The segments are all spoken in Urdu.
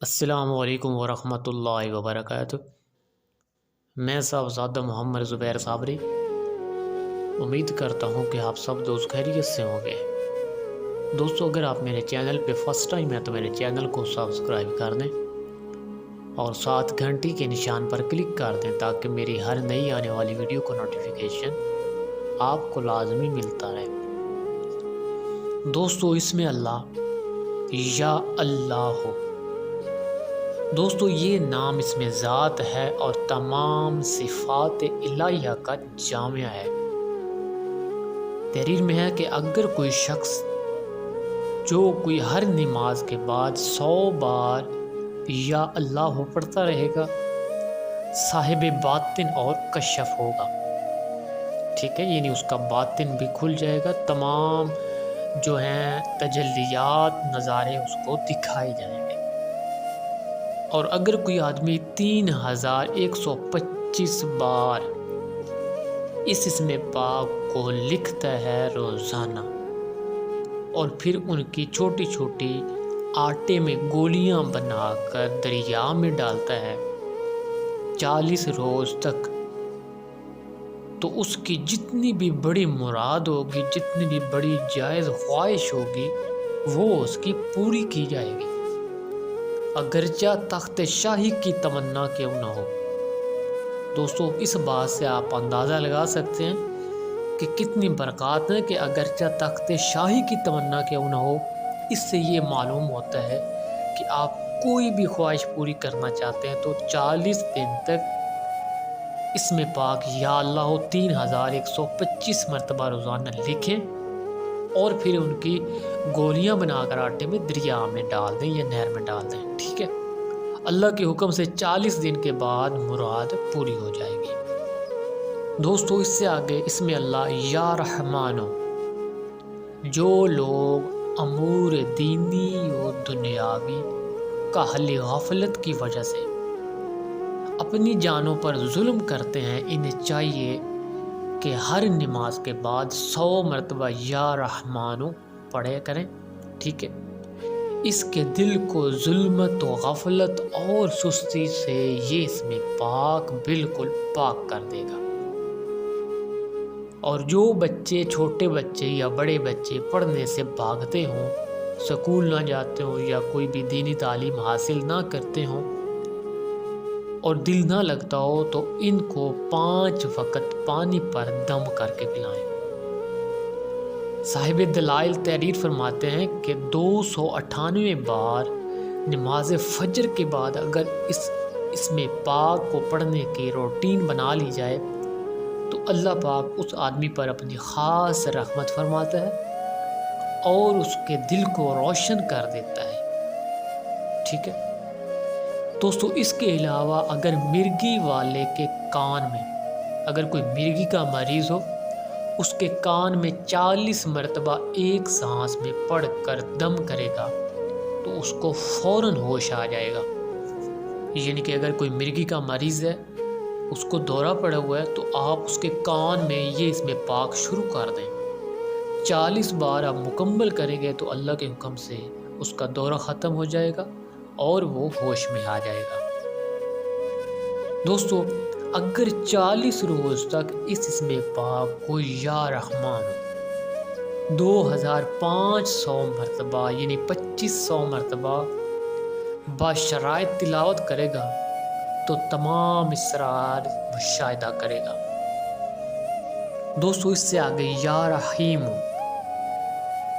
السلام علیکم ورحمۃ اللہ وبرکاتہ۔ میں صاحبزادہ محمد زبیر صابری امید کرتا ہوں کہ آپ سب دوست خیریت سے ہوں گے۔ دوستو، اگر آپ میرے چینل پہ فرسٹ ٹائم ہیں تو میرے چینل کو سبسکرائب کر دیں اور ساتھ گھنٹی کے نشان پر کلک کر دیں تاکہ میری ہر نئی آنے والی ویڈیو کا نوٹیفیکیشن آپ کو لازمی ملتا رہے۔ دوستو، اس میں اللہ یا اللہ ہو۔ دوستو، یہ نام اس میں ذات ہے اور تمام صفات الہیہ کا جامعہ ہے۔ تحریر میں ہے کہ اگر کوئی شخص جو کوئی ہر نماز کے بعد 100 بار یا اللہ پڑھتا رہے گا، صاحب باطن اور کشف ہوگا۔ ٹھیک ہے، یعنی اس کا باطن بھی کھل جائے گا، تمام جو ہیں تجلیات نظارے اس کو دکھائے جائیں گے۔ اور اگر کوئی آدمی 3125 بار اس اسم پاک کو لکھتا ہے روزانہ اور پھر ان کی چھوٹی چھوٹی آٹے میں گولیاں بنا کر دریا میں ڈالتا ہے 40 روز تک، تو اس کی جتنی بھی بڑی مراد ہوگی، جتنی بھی بڑی جائز خواہش ہوگی، وہ اس کی پوری کی جائے گی، اگرچہ تخت شاہی کی تمنا کیوں نہ ہو۔ دوستو، اس بات سے آپ اندازہ لگا سکتے ہیں کہ کتنی برکات ہے کہ اگرچہ تخت شاہی کی تمنا کیوں نہ ہو۔ اس سے یہ معلوم ہوتا ہے کہ آپ کوئی بھی خواہش پوری کرنا چاہتے ہیں تو 40 دن تک اسم پاک یا اللہ 3125 مرتبہ روزانہ لکھیں اور پھر ان کی گولیاں بنا کر آٹے میں دریا میں ڈال دیں یا نہر میں ڈال دیں۔ ٹھیک ہے، اللہ کے حکم سے 40 دن کے بعد مراد پوری ہو جائے گی۔ دوستو، اس سے آگے اسم اللہ یا رحمانو، جو لوگ امور دینی و دنیاوی کاہل غفلت کی وجہ سے اپنی جانوں پر ظلم کرتے ہیں، انہیں چاہیے کہ ہر نماز کے بعد 100 مرتبہ یا رحمانو پڑھے کریں۔ ٹھیک ہے، اس کے دل کو ظلمت و غفلت اور سستی سے یہ اسم پاک بالکل پاک کر دے گا۔ اور جو بچے، چھوٹے بچے یا بڑے بچے پڑھنے سے بھاگتے ہوں، سکول نہ جاتے ہوں یا کوئی بھی دینی تعلیم حاصل نہ کرتے ہوں اور دل نہ لگتا ہو، تو ان کو 5 وقت پانی پر دم کر کے پلائیں۔ صاحب دلائل تحریر فرماتے ہیں کہ 298 بار نماز فجر کے بعد اگر اسم پاک کو پڑھنے کی روٹین بنا لی جائے تو اللہ پاک اس آدمی پر اپنی خاص رحمت فرماتا ہے اور اس کے دل کو روشن کر دیتا ہے۔ ٹھیک ہے دوستو، اس کے علاوہ اگر مرگی والے کے کان میں، اگر کوئی مرگی کا مریض ہو، اس کے کان میں 40 مرتبہ ایک سانس میں پڑھ کر دم کرے گا تو اس کو فوراً ہوش آ جائے گا۔ یعنی کہ اگر کوئی مرگی کا مریض ہے، اس کو دورہ پڑا ہوا ہے، تو آپ اس کے کان میں یہ اسم پاک شروع کر دیں۔ 40 بار آپ مکمل کریں گے تو اللہ کے حکم سے اس کا دورہ ختم ہو جائے گا اور وہ ہوش میں آ جائے گا۔ دوستو، اگر 40 روز تک اس اسم پاک کو یا رحمان 2500 مرتبہ یعنی 2500 مرتبہ باشرائط تلاوت کرے گا تو تمام اسرار مشاہدہ کرے گا۔ دوستو، اس سے آگے یا رحیم،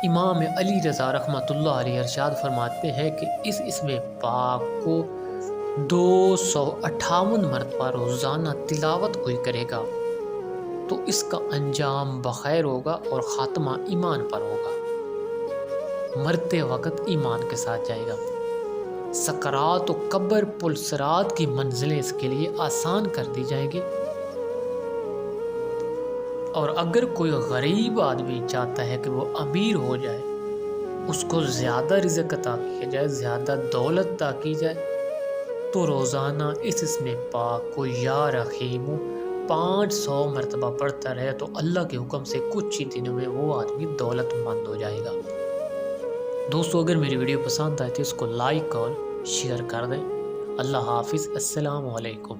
امام علی رضا رحمۃ اللہ علیہ ارشاد فرماتے ہیں کہ اس اسم پاک کو 258 مرتبہ روزانہ تلاوت کوئی کرے گا تو اس کا انجام بخیر ہوگا اور خاتمہ ایمان پر ہوگا، مرتے وقت ایمان کے ساتھ جائے گا۔ سکرات و قبر پل صراط کی منزلیں اس کے لیے آسان کر دی جائیں گی۔ اور اگر کوئی غریب آدمی چاہتا ہے کہ وہ امیر ہو جائے، اس کو زیادہ رزق عطا کیا جائے، زیادہ دولت عطا کی جائے، تو روزانہ اس اسم پاک کو یا رحیم 500 مرتبہ پڑھتا رہے تو اللہ کے حکم سے کچھ ہی دنوں میں وہ آدمی دولت مند ہو جائے گا۔ دوستو، اگر میری ویڈیو پسند آئے تو اس کو لائک اور شیئر کر دیں۔ اللہ حافظ، السلام علیکم۔